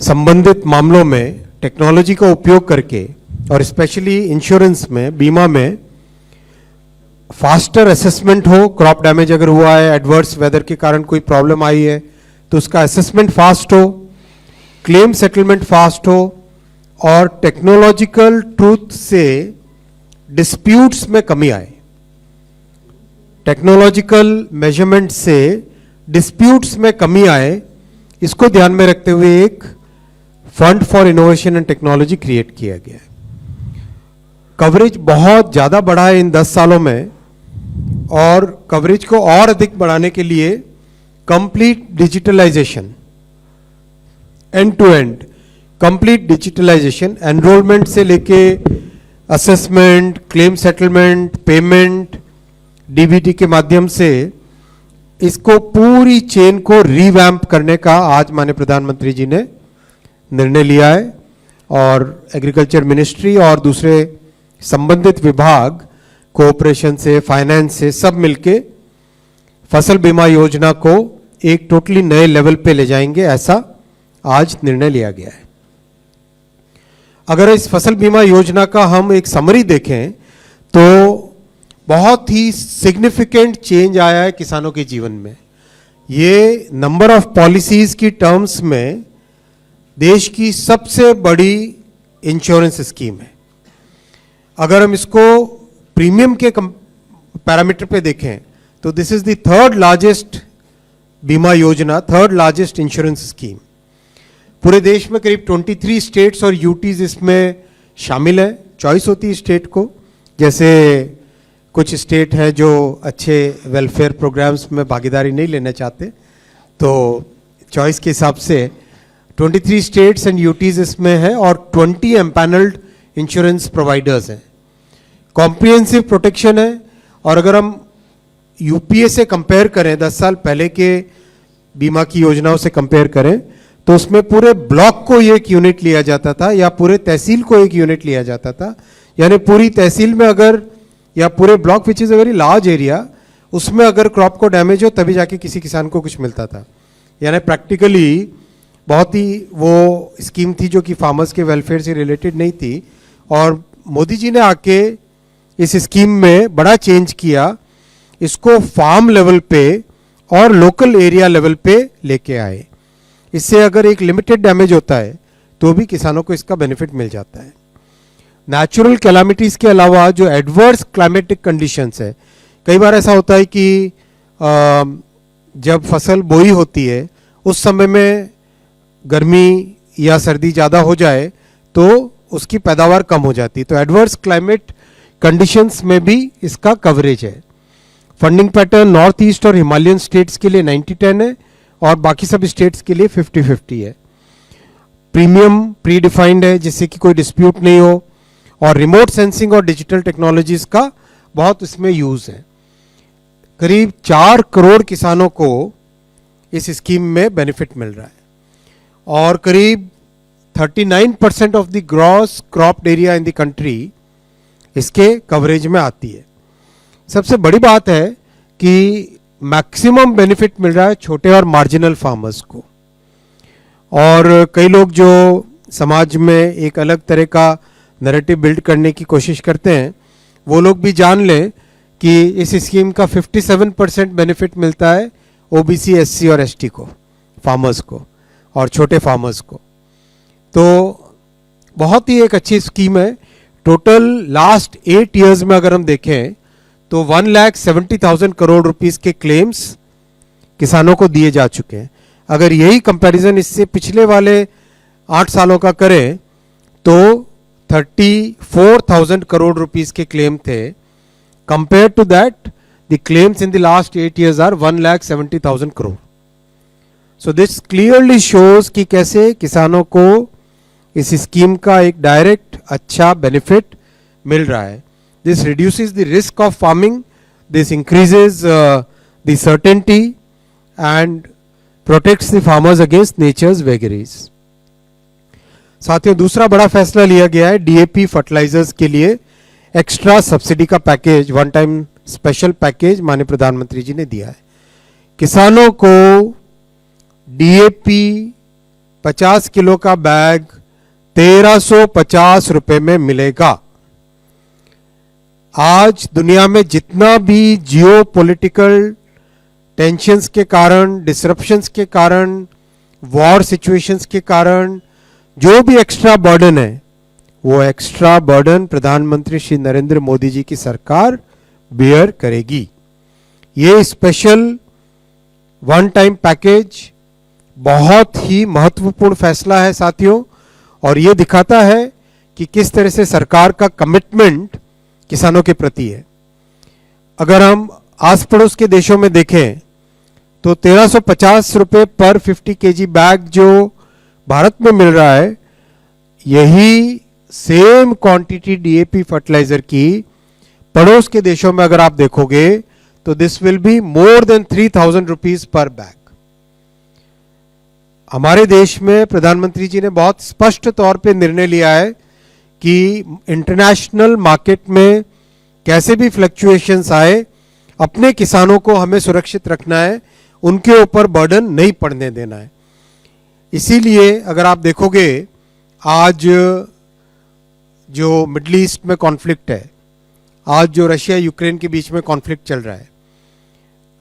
संबंधित मामलों में टेक्नोलॉजी का उपयोग करके और स्पेशली इंश्योरेंस में, बीमा में फास्टर असेसमेंट हो। क्रॉप डैमेज अगर हुआ है, एडवर्स वेदर के कारण कोई प्रॉब्लम आई है, तो उसका असेसमेंट फास्ट हो, क्लेम सेटलमेंट फास्ट हो और टेक्नोलॉजिकल ट्रूथ से डिस्प्यूट्स में कमी आए। टेक्नोलॉजिकल मेजरमेंट से डिस्प्यूट्स में कमी आए, इसको ध्यान में रखते हुए एक fund for innovation and technology create किया गया है। कवरेज बहुत ज़्यादा बढ़ा है इन 10 सालों में, और कवरेज को और अधिक बढ़ाने के लिए complete digitalisation, end to end complete digitalisation, enrolment से लेके assessment, claim settlement, payment, DBT के माध्यम से इसको पूरी चेन को रीवैम्प करने का आज माननीय प्रधानमंत्री जी ने निर्णय लिया है। और एग्रीकल्चर मिनिस्ट्री और दूसरे संबंधित विभाग कोऑपरेशन से, फाइनेंस से सब मिलके फसल बीमा योजना को एक टोटली नए लेवल पे ले जाएंगे, ऐसा आज निर्णय लिया गया है। अगर इस फसल बीमा योजना का हम एक समरी देखें तो बहुत ही सिग्निफिकेंट चेंज आया है किसानों के जीवन में। ये नंबर ऑफ पॉलिसीज की टर्म्स में देश की सबसे बड़ी इंश्योरेंस स्कीम है। अगर हम इसको प्रीमियम के पैरामीटर पे देखें तो this is the third largest बीमा योजना, थर्ड लार्जेस्ट इंश्योरेंस स्कीम। पूरे देश में करीब 23 स्टेट्स और यूटीज इसमें शामिल है। चॉइस होती है स्टेट को, जैसे कुछ स्टेट है जो अच्छे वेलफेयर प्रोग्राम्स में भागीदारी नहीं लेना चाहते, तो चॉइस के हिसाब से 23 स्टेट्स एंड यूटीज इसमें है और 20 एम्पैनल्ड इंश्योरेंस प्रोवाइडर्स हैं। कॉम्प्रिहेंसिव प्रोटेक्शन है, और अगर हम यूपीए से कंपेयर करें, 10 साल पहले के बीमा की योजनाओं से कंपेयर करें, तो उसमें पूरे ब्लॉक को एक यूनिट लिया जाता था या पूरे तहसील को एक यूनिट लिया जाता था। यानी पूरी तहसील में अगर, या पूरे block which is a very large area, उसमें अगर क्रॉप को डैमेज हो तभी जाके किसी किसान को कुछ मिलता था। यानी प्रैक्टिकली बहुत ही वो स्कीम थी जो कि फार्मर्स के वेलफेयर से रिलेटेड नहीं थी। और मोदी जी ने आके इस स्कीम में बड़ा चेंज किया, इसको फार्म लेवल पे और लोकल एरिया लेवल पे लेके आए। इससे अगर एक लिमिटेड डैमेज होता है तो भी किसानों को इसका बेनिफिट मिल जाता है। नेचुरल कैलामिटीज के अलावा जो एडवर्स क्लाइमेटिक कंडीशंस है, कई बार ऐसा होता है कि जब फसल बोई होती है उस समय में गर्मी या सर्दी ज़्यादा हो जाए तो उसकी पैदावार कम हो जाती है, तो एडवर्स क्लाइमेट कंडीशंस में भी इसका कवरेज है। फंडिंग पैटर्न नॉर्थ ईस्ट और हिमालयन स्टेट्स के लिए 90-10 है और बाकी सब स्टेट्स के लिए 50-50 है। प्रीमियम प्री डिफाइंड है जिससे कि कोई डिस्प्यूट नहीं हो, और रिमोट सेंसिंग और डिजिटल टेक्नोलॉजीज का बहुत इसमें यूज है। करीब 4 करोड़ किसानों को इस स्कीम में बेनिफिट मिल रहा है और करीब 39% of the gross cropped area in the country इसके कवरेज में आती है। सबसे बड़ी बात है कि मैक्सिमम बेनिफिट मिल रहा है छोटे और मार्जिनल फार्मर्स को। और कई लोग जो समाज में एक अलग तरह का नैरेटिव बिल्ड करने की कोशिश करते हैं, वो लोग भी जान लें कि इस स्कीम का 57% बेनिफिट मिलता है ओबीसी, एससी और एसटी को, फार्मर्स को और छोटे फार्मर्स को। तो बहुत ही एक अच्छी स्कीम है। टोटल लास्ट 8 ईयर्स में अगर हम देखें तो 1,70,000 करोड़ रुपीस के क्लेम्स किसानों को दिए जा चुके हैं। अगर यही कंपैरिजन इससे पिछले वाले 8 सालों का करें तो 34,000 करोड़ रुपीस के क्लेम थे। Compare to that the claims in the last 8 years are 1,70,000 crore. So this clearly shows कि कैसे किसानों को इस स्कीम का एक डायरेक्ट अच्छा बेनिफिट मिल रहा है। This reduces the risk of farming, this increases the certainty and protects the farmers against nature's vagaries. साथियों, दूसरा बड़ा फैसला लिया गया है डीएपी फर्टिलाइजर्स के लिए एक्स्ट्रा सब्सिडी का package, one time special package माननीय प्रधानमंत्री जी ने दिया है। किसानों को डीएपी 50 किलो का बैग 1350 रुपए में मिलेगा। आज दुनिया में जितना भी जियो पॉलिटिकल टेंशंस के कारण, डिसरप्शंस के कारण, वॉर सिचुएशंस के कारण जो भी एक्स्ट्रा बर्डन है, वो एक्स्ट्रा बर्डन प्रधानमंत्री श्री नरेंद्र मोदी जी की सरकार बेयर करेगी। ये स्पेशल वन टाइम पैकेज बहुत ही महत्वपूर्ण फैसला है साथियों, और ये दिखाता है कि किस तरह से सरकार का कमिटमेंट किसानों के प्रति है। अगर हम आस पड़ोस के देशों में देखें तो 1350 रुपए पर 50 केजी बैग जो भारत में मिल रहा है, यही सेम क्वांटिटी डीएपी फर्टिलाइजर की पड़ोस के देशों में अगर आप देखोगे तो this will be more than 3000 rupees per bag. हमारे देश में प्रधानमंत्री जी ने बहुत स्पष्ट तौर पे निर्णय लिया है कि इंटरनेशनल मार्केट में कैसे भी फ्लक्चुएशंस आए, अपने किसानों को हमें सुरक्षित रखना है, उनके ऊपर बर्डन नहीं पड़ने देना है। इसीलिए अगर आप देखोगे आज जो मिडिल ईस्ट में कॉन्फ्लिक्ट है, आज जो रशिया यूक्रेन के बीच में कॉन्फ्लिक्ट चल रहा है,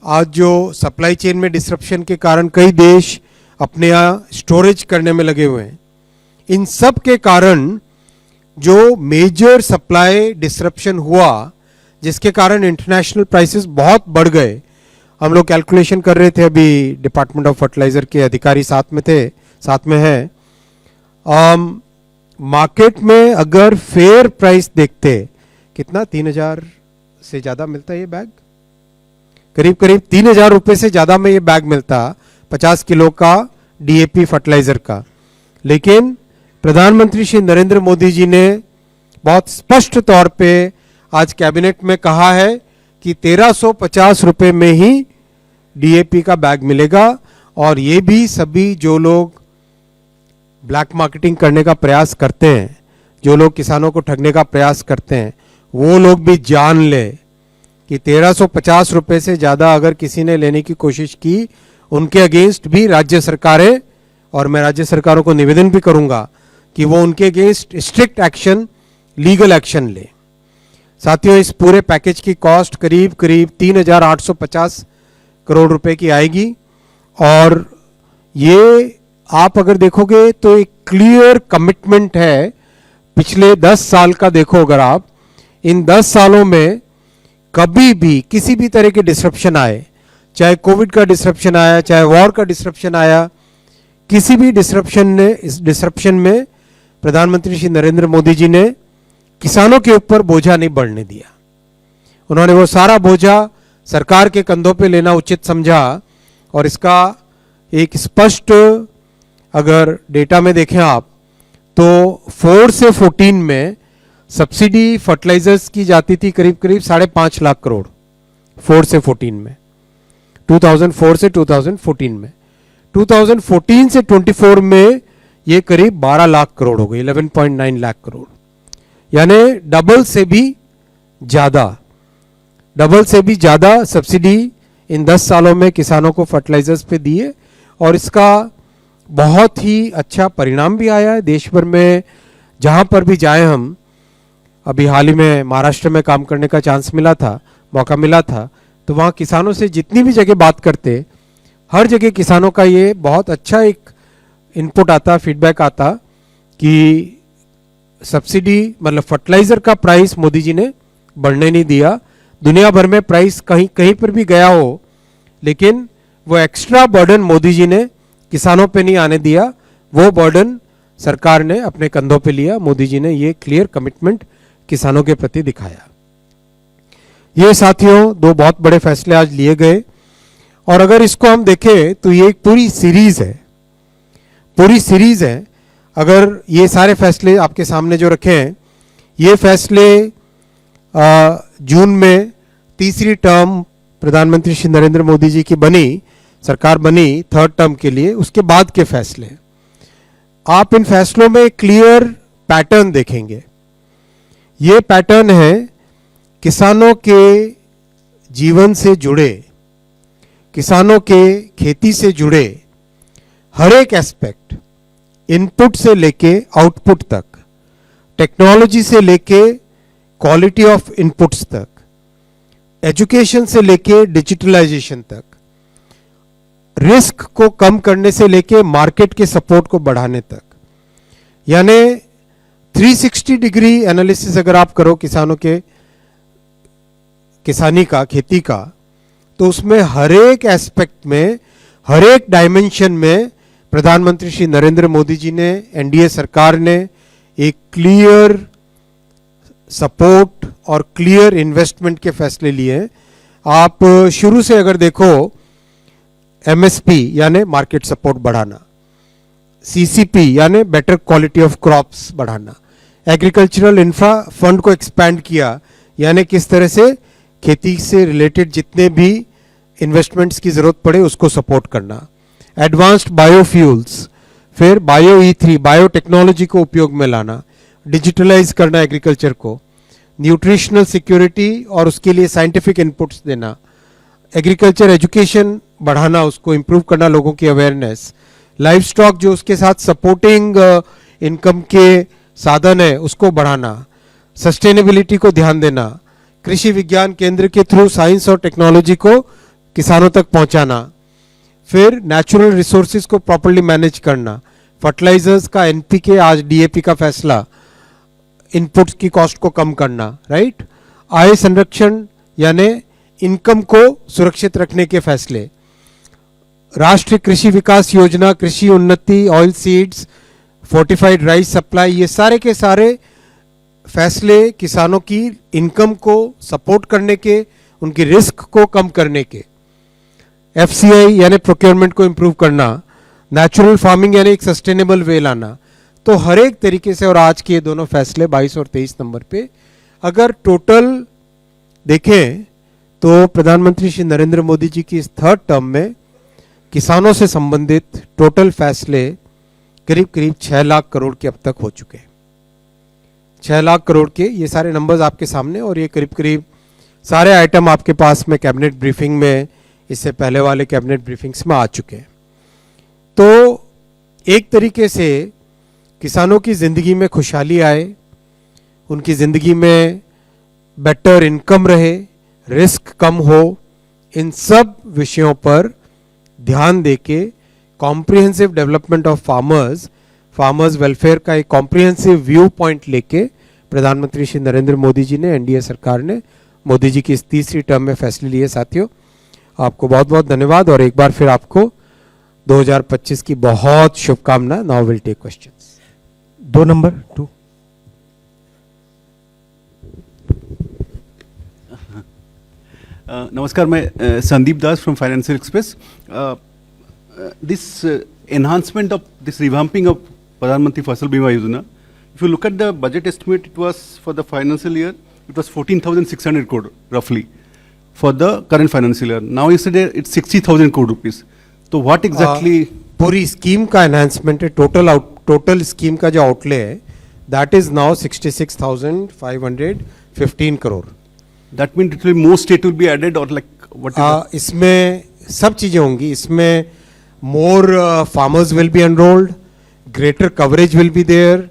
आज जो सप्लाई चेन में डिसरप्शन के कारण कई देश अपने यहाँ स्टोरेज करने में लगे हुए हैं, इन सब के कारण जो मेजर सप्लाई डिसरप्शन हुआ, जिसके कारण इंटरनेशनल प्राइसेस बहुत बढ़ गए। हम लोग कैलकुलेशन कर रहे थे, अभी डिपार्टमेंट ऑफ फर्टिलाइजर के अधिकारी साथ में हैं। मार्केट में अगर फेयर प्राइस देखते, कितना 3000 से ज्यादा मिलता है ये बैग, करीब 3000 रुपए से ज्यादा में ये बैग मिलता 50 किलो का डीएपी फर्टिलाइजर का। लेकिन प्रधानमंत्री श्री नरेंद्र मोदी जी ने बहुत स्पष्ट तौर पे आज कैबिनेट में कहा है कि 1350 रुपए में ही डीएपी का बैग मिलेगा, और ये भी सभी जो लोग ब्लैक मार्केटिंग करने का प्रयास करते हैं, जो लोग किसानों को ठगने का प्रयास करते हैं, वो लोग भी जान ले कि 1350 रुपए से ज्यादा अगर किसी ने लेने की कोशिश की, उनके अगेंस्ट भी राज्य सरकारें, और मैं राज्य सरकारों को निवेदन भी करूंगा कि वो उनके against strict action, legal action ले। साथियों, इस पूरे पैकेज की कॉस्ट करीब 3850 करोड़ रुपए की आएगी, और ये आप अगर देखोगे तो एक क्लियर कमिटमेंट है। पिछले 10 साल का देखो अगर आप, इन 10 सालों में कभी भी किसी भी तरह के डिसरप्शन आए, चाहे कोविड का डिसरप्शन आया, चाहे वॉर का डिसरप्शन आया, किसी भी डिसरप्शन में प्रधानमंत्री श्री नरेंद्र मोदी जी ने किसानों के ऊपर बोझा नहीं बढ़ने दिया। उन्होंने वो सारा बोझा सरकार के कंधों पे लेना उचित समझा, और इसका एक स्पष्ट अगर डेटा में देखें आप तो 4 से 14 में सब्सिडी फर्टिलाइजर्स की जाती थी करीब 5.5 लाख करोड़ 4 से 14 में, 2004 से 2014 में। 2014 से 24 में ये करीब 12 लाख करोड़ हो गई, 11.9 लाख करोड़, यानी डबल से भी ज्यादा सब्सिडी इन 10 सालों में किसानों को फर्टिलाइजर्स पे दिए, और इसका बहुत ही अच्छा परिणाम भी आया है देश भर में। जहां पर भी जाए हम, अभी हाल ही में महाराष्ट्र में काम करने का मौका मिला था, तो वहां किसानों से जितनी भी जगह बात करते, हर जगह किसानों का ये बहुत अच्छा एक इनपुट आता, फीडबैक आता कि सब्सिडी मतलब फर्टिलाइजर का प्राइस मोदी जी ने बढ़ने नहीं दिया। दुनिया भर में प्राइस कहीं पर भी गया हो, लेकिन वो एक्स्ट्रा बर्डन मोदी जी ने किसानों पे नहीं आने दिया, वो बर्डन सरकार ने अपने कंधों पे लिया। मोदी जी ने ये क्लियर कमिटमेंट किसानों के प्रति दिखाया। ये साथियों 2 बहुत बड़े फैसले आज लिए गए, और अगर इसको हम देखें तो ये एक पूरी सीरीज है। अगर ये सारे फैसले आपके सामने जो रखे हैं, ये फैसले जून में तीसरी टर्म प्रधानमंत्री श्री नरेंद्र मोदी जी की सरकार बनी 3rd टर्म के लिए, उसके बाद के फैसले। आप इन फैसलों में क्लियर पैटर्न देखेंगे। ये पैटर्न है किसानों के जीवन से जुड़े, किसानों के खेती से जुड़े हर एक एस्पेक्ट, इनपुट से लेके आउटपुट तक, टेक्नोलॉजी से लेके क्वालिटी ऑफ इनपुट्स तक, एजुकेशन से लेके डिजिटलाइजेशन तक, रिस्क को कम करने से लेके मार्केट के सपोर्ट को बढ़ाने तक, यानी 360 डिग्री एनालिसिस अगर आप करो किसानों के किसानी का, खेती का, तो उसमें हर एक एस्पेक्ट में, हर एक डायमेंशन में प्रधानमंत्री श्री नरेंद्र मोदी जी ने, एनडीए सरकार ने एक क्लियर सपोर्ट और क्लियर इन्वेस्टमेंट के फैसले लिए हैं। आप शुरू से अगर देखो, एमएसपी यानी मार्केट सपोर्ट बढ़ाना, सीसीपी यानी बेटर क्वालिटी ऑफ क्रॉप्स बढ़ाना, एग्रीकल्चरल इंफ्रा फंड को एक्सपैंड किया, यानी किस तरह से खेती से रिलेटेड जितने भी इन्वेस्टमेंट्स की जरूरत पड़े उसको सपोर्ट करना, एडवांस्ड बायोफ्यूल्स, फिर बायो E3 बायोटेक्नोलॉजी को उपयोग में लाना, डिजिटलाइज करना एग्रीकल्चर को, न्यूट्रिशनल सिक्योरिटी और उसके लिए साइंटिफिक इनपुट्स देना, एग्रीकल्चर एजुकेशन बढ़ाना, उसको इंप्रूव करना, लोगों की अवेयरनेस, लाइफ स्टॉक जो उसके साथ सपोर्टिंग इनकम के साधन है उसको बढ़ाना, सस्टेनेबिलिटी को ध्यान देना, कृषि विज्ञान केंद्र के थ्रू साइंस और टेक्नोलॉजी को किसानों तक पहुंचाना, फिर नेचुरल रिसोर्सेज को प्रॉपर्ली मैनेज करना, फर्टिलाइजर्स का एनपीके आज डीएपी का फैसला, इनपुट्स की कॉस्ट को कम करना, राइट, आय संरक्षण यानी इनकम को सुरक्षित रखने के फैसले, राष्ट्रीय कृषि विकास योजना, कृषि उन्नति, oil seeds, fortified rice supply, ये सारे के सारे फैसले किसानों की इनकम को सपोर्ट करने के, उनकी रिस्क को कम करने के, एफसीआई यानी प्रोक्योरमेंट को इंप्रूव करना, नेचुरल फार्मिंग यानी एक सस्टेनेबल वे लाना, तो हर एक तरीके से। और आज के ये दोनों फैसले 22 और 23 नंबर पे अगर टोटल देखें तो प्रधानमंत्री श्री नरेंद्र मोदी जी की इस थर्ड टर्म में किसानों से संबंधित टोटल फैसले करीब करीब 6 लाख करोड़ के अब तक हो चुके हैं। 6 लाख करोड़ के ये सारे नंबर्स आपके सामने, और ये करीब करीब सारे आइटम आपके पास में कैबिनेट ब्रीफिंग में, इससे पहले वाले कैबिनेट ब्रीफिंग्स में आ चुके हैं। तो एक तरीके से किसानों की ज़िंदगी में खुशहाली आए, उनकी ज़िंदगी में बेटर इनकम रहे, रिस्क कम हो, इन सब विषयों पर ध्यान देके comprehensive development of farmers welfare का एक कॉम्प्रिहेंसिव व्यू पॉइंट लेके प्रधानमंत्री श्री नरेंद्र मोदी जी ने, एनडीए सरकार ने, मोदी जी की इस तीसरी टर्म में फैसले लिए। साथियों, आपको बहुत बहुत धन्यवाद और एक बार फिर आपको 2025 की बहुत शुभकामना। Now will take questions. 2 number 2। नमस्कार, मैं Sandeep Das from Financial Express. This enhancement of this revamping of Pradhan Mantri Fasal Bima Yojana, if you look at the budget estimate, it was for the financial year, it was 14,600 crore roughly for the current financial year. Now yesterday it's 60,000 crore rupees. So what exactly? पूरी scheme का enhancement है, total scheme का जो outlay है that is now 66,515 crore. That means it will more state will be added or like what? इसमें सब चीजें होंगी, इसमें more farmers will be enrolled, greater coverage will be there,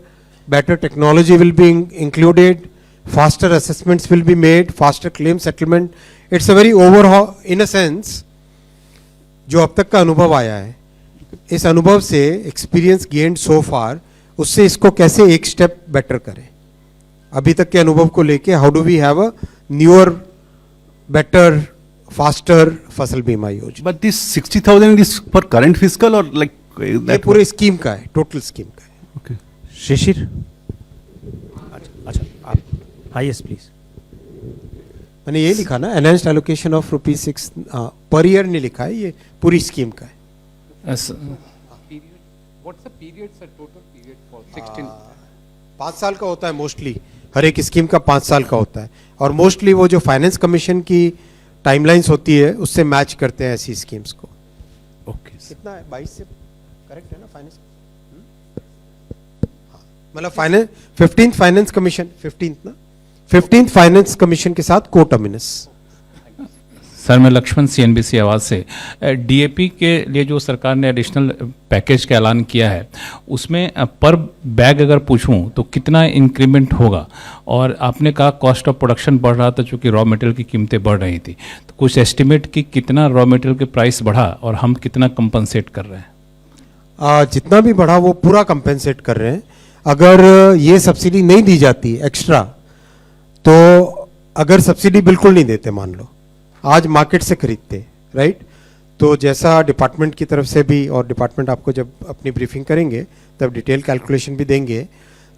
better technology will be included, faster assessments will be made, faster claim settlement. It's a very overhaul in a sense. जो अब तक का अनुभव आया है, इस अनुभव से experience gained so far, उससे इसको कैसे एक step better करें, अभी तक के अनुभव को लेके how do we have a newer, better, faster फसल बीमा योजना। But this 60,000 is for current fiscal or like ये पूरे स्कीम का है, टोटल स्कीम का है। Okay. शिशिर। अच्छा आप, हाँ यस प्लीज। मैंने ये लिखा ना, enhanced allocation of ₹6 per year नहीं लिखा है, ये पूरी स्कीम का है। What's the period, sir? Total period for 16? 5 साल का होता है मोस्टली, हर एक स्कीम का 5 साल का होता है, और मोस्टली वो जो फाइनेंस कमीशन की टाइमलाइंस होती है उससे मैच करते हैं ऐसी स्कीम्स को। Okay. कितना है, 22 से करेक्ट है ना फाइनेंस? मतलब finance 15th finance commission, 15th ना, 15th फाइनेंस कमीशन के साथ को टर्मिनस। सर मैं लक्ष्मण CNBC आवाज़ से डीएपी के लिए जो सरकार ने एडिशनल पैकेज का ऐलान किया है उसमें पर बैग अगर पूछूं तो कितना इंक्रीमेंट होगा। और आपने कहा कॉस्ट ऑफ प्रोडक्शन बढ़ रहा था चूँकि रॉ मटेरियल की कीमतें बढ़ रही थी, तो कुछ एस्टिमेट कि कितना रॉ मटेरियल के प्राइस बढ़ा और हम कितना कंपनसेट कर रहे हैं। जितना भी बढ़ा वो पूरा कंपेंसेट कर रहे हैं। अगर ये सब्सिडी नहीं दी जाती एक्स्ट्रा, तो अगर सब्सिडी बिल्कुल नहीं देते, मान लो आज मार्केट से खरीदते, राइट, तो जैसा डिपार्टमेंट की तरफ से भी, और डिपार्टमेंट आपको जब अपनी ब्रीफिंग करेंगे तब डिटेल कैलकुलेशन भी देंगे,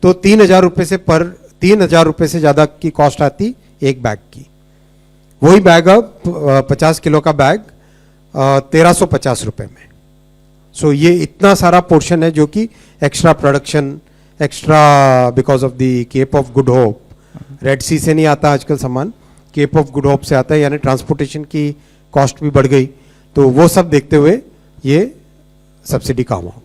तो 3,000 रुपये से 3,000 रुपये से ज़्यादा की कॉस्ट आती एक बैग की। वही बैग अब 50 किलो का बैग 1,350 रुपये में। सो ये इतना सारा पोर्शन है जो कि extra production, extra because of the Cape of Good Hope, Red Sea से नहीं आता आजकल सामान, केप ऑफ गुड होप से आता है, यानी ट्रांसपोर्टेशन की कॉस्ट भी बढ़ गई, तो वो सब देखते हुए ये सब्सिडी काम हो।